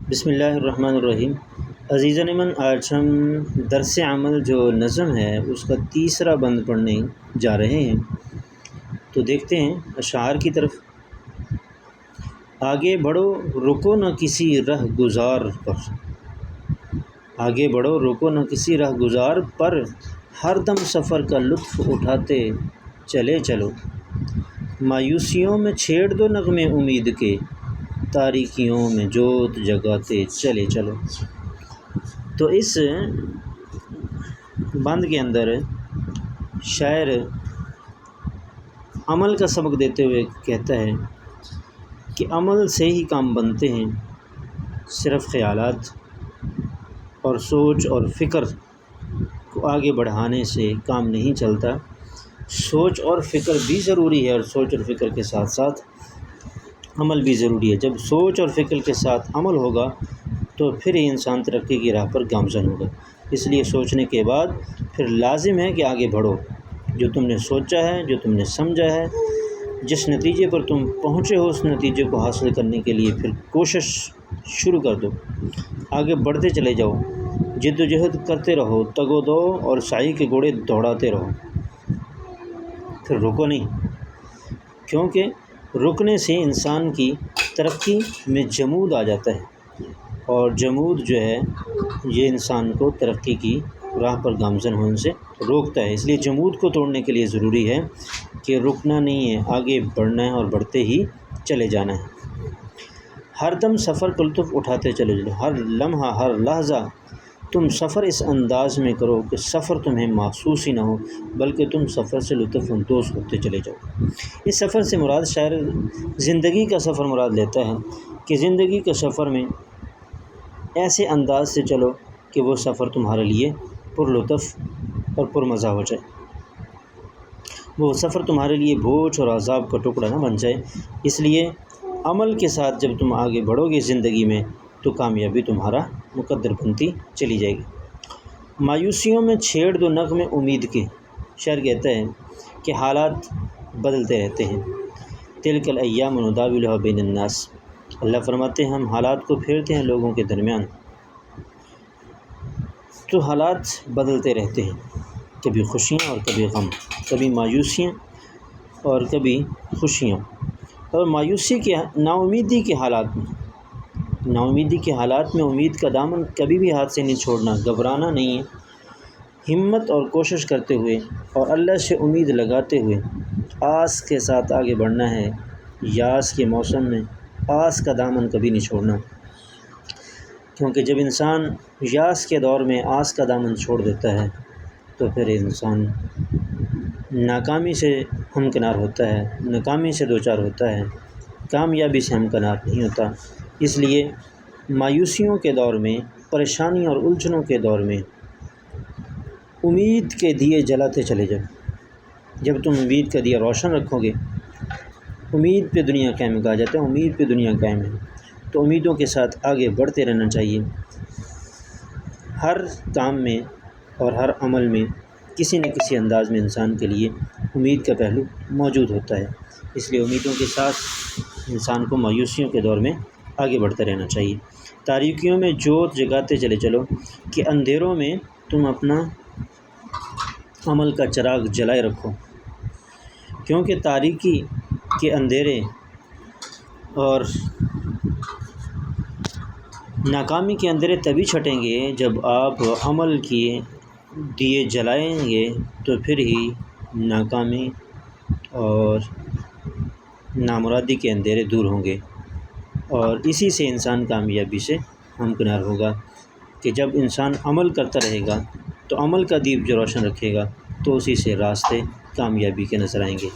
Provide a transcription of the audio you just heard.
بسم اللہ الرحمن الرحیم۔ عزیزان من، آج ہم درس عمل جو نظم ہے اس کا تیسرا بند پڑھنے جا رہے ہیں، تو دیکھتے ہیں اشعار کی طرف۔ آگے بڑھو رکو نہ کسی رہ گزار پر، آگے بڑھو رکو نہ کسی رہ گزار پر، ہر دم سفر کا لطف اٹھاتے چلے چلو، مایوسیوں میں چھیڑ دو نغمے امید کے، تاریکیوں میں جوت جگاتے چلے چلو۔ تو اس بند کے اندر شاعر عمل کا سبق دیتے ہوئے کہتا ہے کہ عمل سے ہی کام بنتے ہیں، صرف خیالات اور سوچ اور فکر کو آگے بڑھانے سے کام نہیں چلتا۔ سوچ اور فکر بھی ضروری ہے، اور سوچ اور فکر کے ساتھ ساتھ عمل بھی ضروری ہے۔ جب سوچ اور فکر کے ساتھ عمل ہوگا تو پھر ہی انسان ترقی کی راہ پر گامزن ہوگا۔ اس لیے سوچنے کے بعد پھر لازم ہے کہ آگے بڑھو۔ جو تم نے سوچا ہے، جو تم نے سمجھا ہے، جس نتیجے پر تم پہنچے ہو، اس نتیجے کو حاصل کرنے کے لیے پھر کوشش شروع کر دو، آگے بڑھتے چلے جاؤ، جد و جہد کرتے رہو، تگ و دو اور سعی کے گھوڑے دوڑاتے رہو، پھر رکو نہیں، کیونکہ رکنے سے انسان کی ترقی میں جمود آ جاتا ہے، اور جمود جو ہے یہ انسان کو ترقی کی راہ پر گامزن ہونے سے روکتا ہے۔ اس لیے جمود کو توڑنے کے لیے ضروری ہے کہ رکنا نہیں ہے، آگے بڑھنا ہے اور بڑھتے ہی چلے جانا ہے۔ ہر دم سفر کا لطف اٹھاتے چلے جاؤ، ہر لمحہ ہر لحظہ تم سفر اس انداز میں کرو کہ سفر تمہیں محسوس ہی نہ ہو، بلکہ تم سفر سے لطف اندوز ہوتے چلے جاؤ۔ اس سفر سے مراد شاعر زندگی کا سفر مراد لیتا ہے کہ زندگی کے سفر میں ایسے انداز سے چلو کہ وہ سفر تمہارے لیے پر لطف اور پر مزہ ہو جائے، وہ سفر تمہارے لیے بوجھ اور عذاب کا ٹکڑا نہ بن جائے۔ اس لیے عمل کے ساتھ جب تم آگے بڑھو گے زندگی میں تو کامیابی تمہارا مقدر بنتی چلی جائے گی۔ مایوسیوں میں چھیڑ دو نغمے امید کے، شاعر کہتا ہے کہ حالات بدلتے رہتے ہیں، تلک الایام نداولها بین الناس، اللہ فرماتے ہیں ہم حالات کو پھیرتے ہیں لوگوں کے درمیان، تو حالات بدلتے رہتے ہیں، کبھی خوشیاں اور کبھی غم، کبھی مایوسیاں اور کبھی خوشیاں۔ اور مایوسی کے نا امیدی کے حالات میں امید کا دامن کبھی بھی ہاتھ سے نہیں چھوڑنا، گھبرانا نہیں ہے، ہمت اور کوشش کرتے ہوئے اور اللہ سے امید لگاتے ہوئے آس کے ساتھ آگے بڑھنا ہے۔ یاس کے موسم میں آس کا دامن کبھی نہیں چھوڑنا، کیونکہ جب انسان یاس کے دور میں آس کا دامن چھوڑ دیتا ہے تو پھر انسان ناکامی سے ہمکنار ہوتا ہے، ناکامی سے دوچار ہوتا ہے، کامیابی سے ہمکنار نہیں ہوتا۔ اس لیے مایوسیوں کے دور میں، پریشانی اور الجھنوں کے دور میں امید کے دیے جلاتے چلے جاؤ۔ جب تم امید کا دیا روشن رکھو گے، امید پہ دنیا قائم، کہا جاتا ہے امید پہ دنیا قائم ہے، تو امیدوں کے ساتھ آگے بڑھتے رہنا چاہیے۔ ہر کام میں اور ہر عمل میں کسی نہ کسی انداز میں انسان کے لیے امید کا پہلو موجود ہوتا ہے، اس لیے امیدوں کے ساتھ انسان کو مایوسیوں کے دور میں آگے بڑھتے رہنا چاہیے۔ تاریکیوں میں جوت جگاتے چلے چلو، کہ اندھیروں میں تم اپنا عمل کا چراغ جلائے رکھو، کیونکہ تاریکی کے اندھیرے اور ناکامی کے اندھیرے تبھی چھٹیں گے جب آپ عمل کیے دیے جلائیں گے، تو پھر ہی ناکامی اور نامرادی کے اندھیرے دور ہوں گے، اور اسی سے انسان کامیابی سے ہمکنار ہوگا۔ کہ جب انسان عمل کرتا رہے گا تو عمل کا دیپ جو روشن رکھے گا تو اسی سے راستے کامیابی کے نظر آئیں گے۔